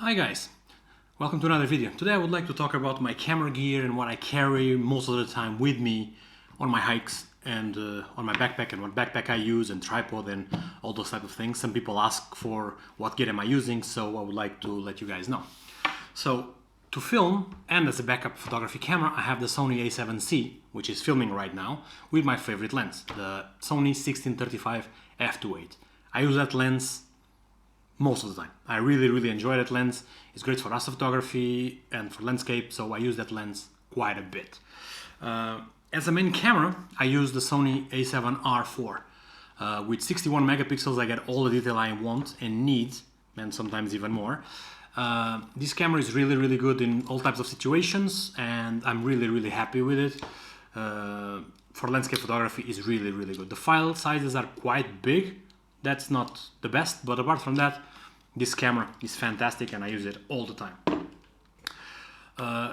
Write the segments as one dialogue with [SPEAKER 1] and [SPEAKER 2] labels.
[SPEAKER 1] Hi guys, welcome to another video. Today I would like to talk about my camera gear and what I carry most of the time with me on my hikes and on my backpack, and what backpack I use and tripod and all those type of things. Some people ask for what gear am I using, so I would like to let you guys know. So to film and as a backup photography camera, I have the Sony a7C, which is filming right now, with my favorite lens, the Sony 1635 f2.8. I use that lens most of the time. I really enjoy that lens. It's great for astrophotography and for landscape, so I use that lens quite a bit. As a main camera, I use the Sony a7R4. With 61 megapixels, I get all the detail I want and need, and sometimes even more. This camera is really good in all types of situations, and I'm really happy with it. For landscape photography, it's really good. The file sizes are quite big. That's not the best, but apart from that, this camera is fantastic and I use it all the time.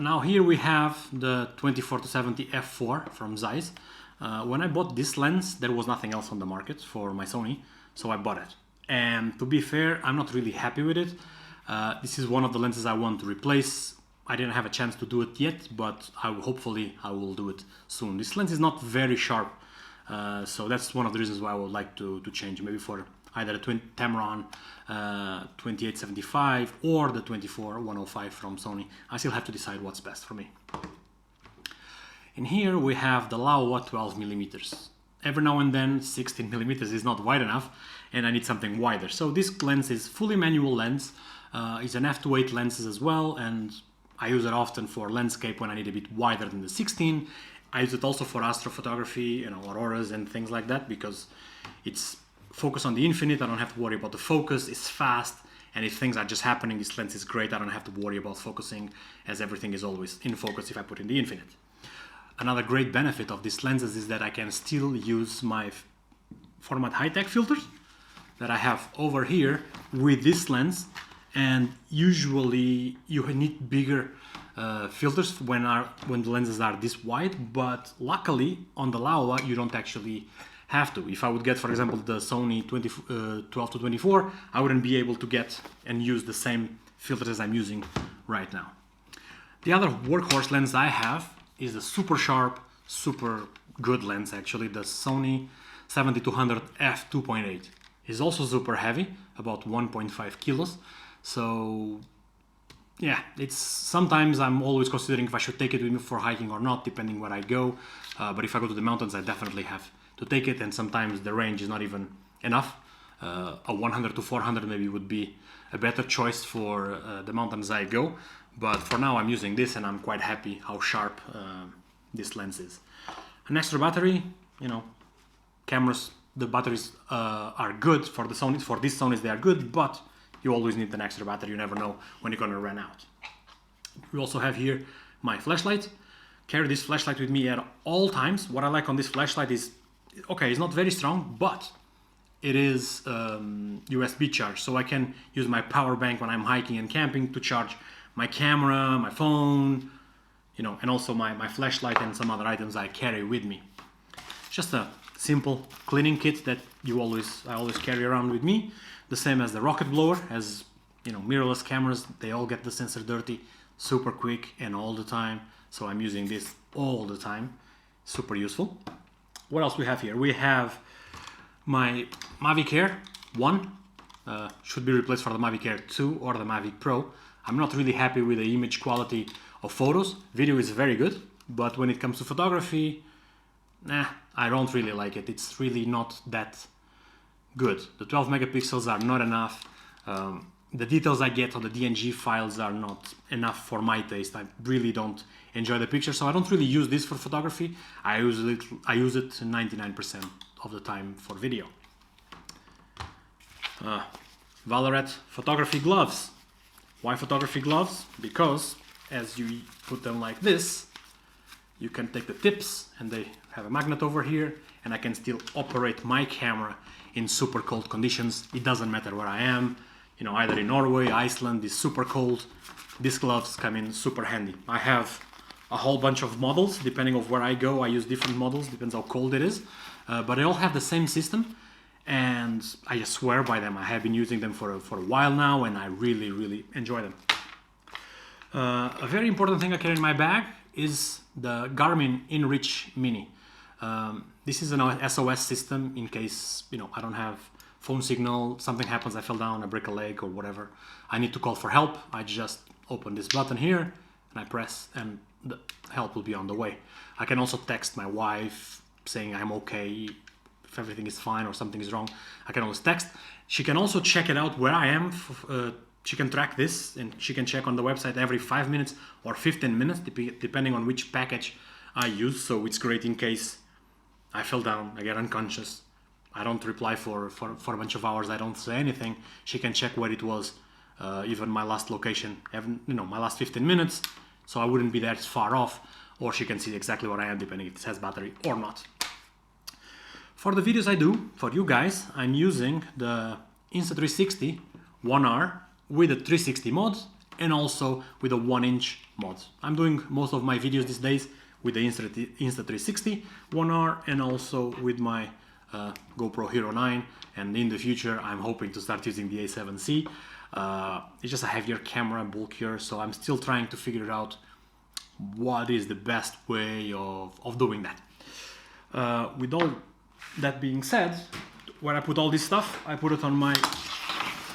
[SPEAKER 1] Now here we have the 24-70 f4 from Zeiss. When I bought this lens, there was nothing else on the market for my Sony, so I bought it. And to be fair, I'm not really happy with it. This is one of the lenses I want to replace. I didn't have a chance to do it yet, but hopefully I will do it soon. This lens is not very sharp. So that's one of the reasons why I would like to change, maybe for either the Tamron 2875 or the 24-105 from Sony. I still have to decide what's best for me. In here we have the Laowa 12mm. Every now and then 16mm is not wide enough and I need something wider. So this lens is fully manual lens. It's an f2.8 lenses as well, and I use it often for landscape when I need a bit wider than the 16. I use it also for astrophotography, auroras and things like that, because it's focus on the infinite. I don't have to worry about the focus. It's fast, and if things are just happening, this lens is great. I don't have to worry about focusing, as everything is always in focus if I put in the infinite. Another great benefit of these lenses is that I can still use my Format High-Tech filters that I have over here with this lens, and usually you need bigger filters when the lenses are this wide, but luckily on the Laowa you don't actually have to. If I would get, for example, the Sony 12-24, I wouldn't be able to get and use the same filters as I'm using right now. The other workhorse lens I have is the super sharp, super good lens actually, the Sony 70-200 f2.8. It's also super heavy, about 1.5 kilos. So yeah, it's sometimes I'm always considering if I should take it with me for hiking or not, depending where I go. But if I go to the mountains, I definitely have to take it, and sometimes the range is not even enough. A 100 to 400 maybe would be a better choice for the mountains I go. But for now, I'm using this, and I'm quite happy how sharp this lens is. An extra battery, cameras, the batteries are good for the Sony. For these Sonys, they are good, but you always need an extra battery. You never know when you're gonna run out. We also have here my flashlight. Carry this flashlight with me at all times. What I like on this flashlight is, okay, it's not very strong, but it is USB charge. So I can use my power bank when I'm hiking and camping to charge my camera, my phone, and also my flashlight and some other items I carry with me. Just a simple cleaning kit that I always carry around with me. The same as the rocket blower, as mirrorless cameras, they all get the sensor dirty super quick and all the time. So I'm using this all the time. Super useful. What else we have here? We have my Mavic Air 1. Should be replaced for the Mavic Air 2 or the Mavic Pro. I'm not really happy with the image quality of photos. Video is very good, but when it comes to photography, I don't really like it. It's really not that good. The 12 megapixels are not enough. The details I get on the DNG files are not enough for my taste. I really don't enjoy the picture, so I don't really use this for photography. I use it 99% of the time for video. Valorette photography gloves. Why photography gloves? Because as you put them like this, you can take the tips, and they have a magnet over here, and I can still operate my camera in super cold conditions. It doesn't matter where I am, either in Norway, Iceland, it's super cold. These gloves come in super handy. I have a whole bunch of models. Depending on where I go, I use different models, depends how cold it is. But they all have the same system, and I just swear by them. I have been using them for a while now, and I really enjoy them. A very important thing I carry in my bag is the Garmin InReach Mini. This is an SOS system in case, you know, I don't have phone signal, something happens, I fell down, I break a leg or whatever. I need to call for help. I just open this button here and I press, and the help will be on the way. I can also text my wife saying I'm okay, if everything is fine or something is wrong. I can always text. She can also check it out where I am. She can track this, and she can check on the website every 5 minutes or 15 minutes, depending on which package I use. So it's great in case I fell down, I get unconscious, I don't reply for a bunch of hours, I don't say anything. She can check where it was, even my last location, you know, my last 15 minutes, so I wouldn't be that far off, or she can see exactly where I am, depending if it has battery or not. For the videos I do, for you guys, I'm using the Insta360 1R with a 360 mod and also with a 1-inch mod. I'm doing most of my videos these days with the Insta360 1R and also with my GoPro Hero 9, and in the future I'm hoping to start using the A7C. It's just a heavier camera, bulkier, so I'm still trying to figure out what is the best way of doing that. With all that being said, where I put all this stuff, I put it on my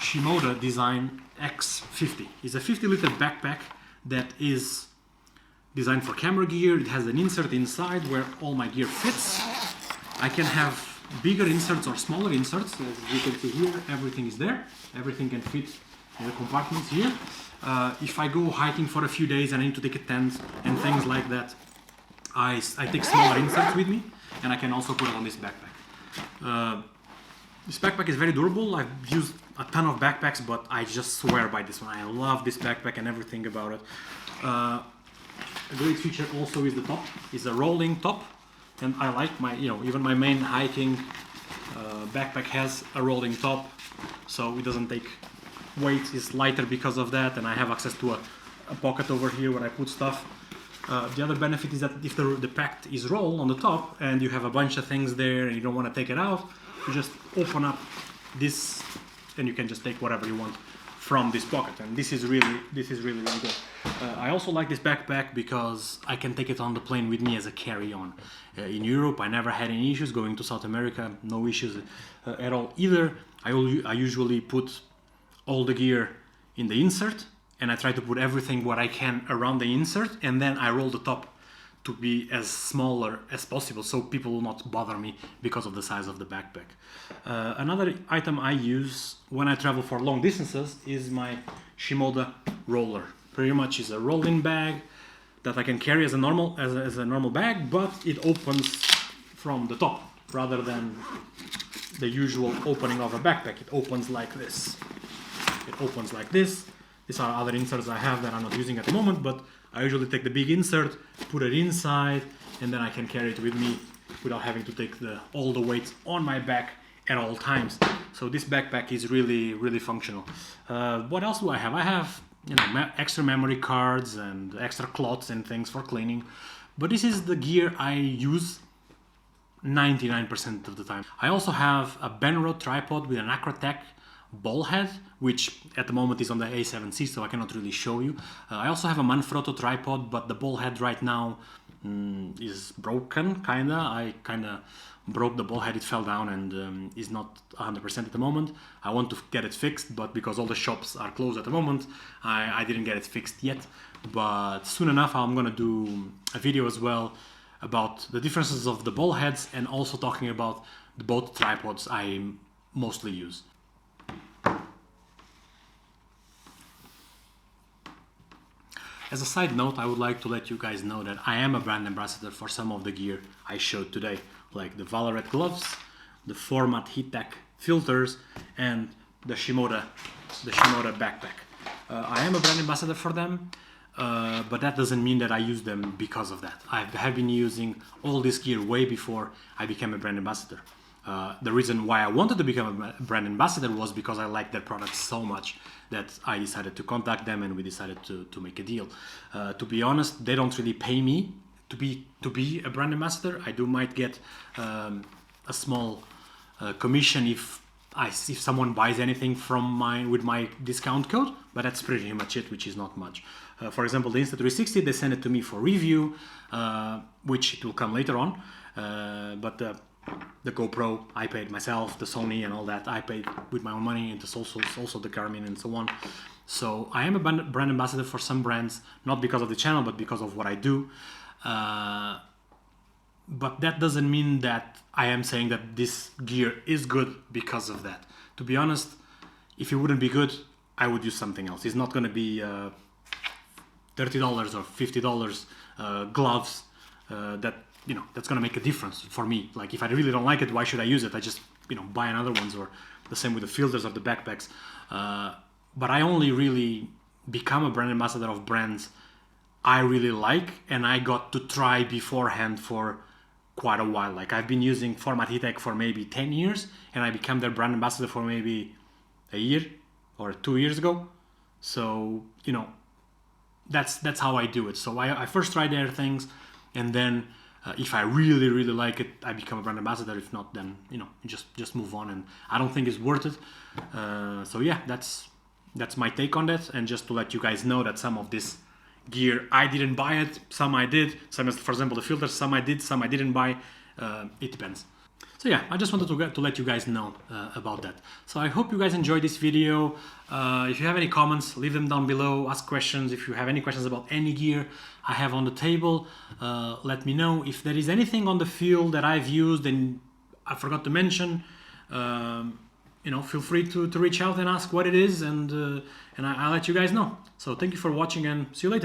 [SPEAKER 1] Shimoda Design X50. It's a 50-liter backpack that is designed for camera gear. It has an insert inside where all my gear fits. I can have bigger inserts or smaller inserts. As you can see here, everything is there. Everything can fit in the compartments here. If I go hiking for a few days and I need to take a tent and things like that, I take smaller inserts with me, and I can also put it on this backpack. This backpack is very durable. I've used a ton of backpacks, but I just swear by this one. I love this backpack and everything about it. A great feature also is the top. It's a rolling top, and I like my, you know, even my main hiking backpack has a rolling top, so it doesn't take weight. It's lighter because of that, and I have access to a pocket over here where I put stuff. The other benefit is that if the pack is rolled on the top and you have a bunch of things there and you don't want to take it out, you just open up this and you can just take whatever you want from this pocket, and this is really good. I also like this backpack because I can take it on the plane with me as a carry-on. In Europe, I never had any issues. Going to South America, no issues at all either. I usually put all the gear in the insert, and I try to put everything what I can around the insert, and then I roll the top to be as smaller as possible so people will not bother me because of the size of the backpack. Another item I use when I travel for long distances is my Shimoda roller. Pretty much is a rolling bag that I can carry as a normal bag, but it opens from the top rather than the usual opening of a backpack. It opens like this. It opens like this. These are other inserts I have that I'm not using at the moment, but I usually take the big insert, put it inside, and then I can carry it with me without having to take all the weight on my back at all times. So this backpack is really functional. What else do I have? I have, you know, extra memory cards and extra cloths and things for cleaning, but this is the gear I use 99% of the time. I also have a Benro tripod with an Acrotech ball head, which at the moment is on the A7C, so I cannot really show you. I also have a Manfrotto tripod, but the ball head right now is broken, kinda. I kinda broke the ball head, it fell down and is not 100% at the moment. I want to get it fixed, but because all the shops are closed at the moment, I didn't get it fixed yet. But soon enough I'm gonna do a video as well about the differences of the ball heads and also talking about the both tripods I mostly use. As a side note, I would like to let you guys know that I am a brand ambassador for some of the gear I showed today, like the Valorette gloves, the Format Heattech filters, and the Shimoda backpack. I am a brand ambassador for them, but that doesn't mean that I use them because of that. I have been using all this gear way before I became a brand ambassador. The reason why I wanted to become a brand ambassador was because I liked their products so much that I decided to contact them and we decided to make a deal. To be honest, they don't really pay me to be a brand ambassador. I might get a small commission if someone buys anything from mine with my discount code, but that's pretty much it, which is not much. For example, the Insta360, they send it to me for review, which it will come later on. But the GoPro, I paid myself, the Sony and all that, I paid with my own money, and also the Garmin and so on. So I am a brand ambassador for some brands, not because of the channel, but because of what I do. But that doesn't mean that I am saying that this gear is good because of that. To be honest, if it wouldn't be good, I would use something else. It's not going to be $30 or $50 gloves that, you know, that's going to make a difference for me. Like, if I really don't like it, why should I use it? I just, you know, buy another ones, or the same with the filters or the backpacks. But I only really become a brand ambassador of brands I really like, and I got to try beforehand for quite a while. Like, I've been using Format Heatech for maybe 10 years, and I became their brand ambassador for maybe a year or 2 years ago. So, you know, that's how I do it. So I first try their things, and then if I really, really like it, I become a brand ambassador. If not, then, you know, just move on, and I don't think it's worth it. So yeah, that's my take on that. And just to let you guys know that some of this gear, I didn't buy it, some I did. Some, as for example, the filters, some I did, some I didn't buy. It depends. So yeah, I just wanted to let you guys know about that. So I hope you guys enjoyed this video. If you have any comments, leave them down below, ask questions. If you have any questions about any gear I have on the table, let me know. If there is anything on the field that I've used and I forgot to mention, you know, feel free to reach out and ask what it is, and I'll let you guys know. So thank you for watching, and see you later.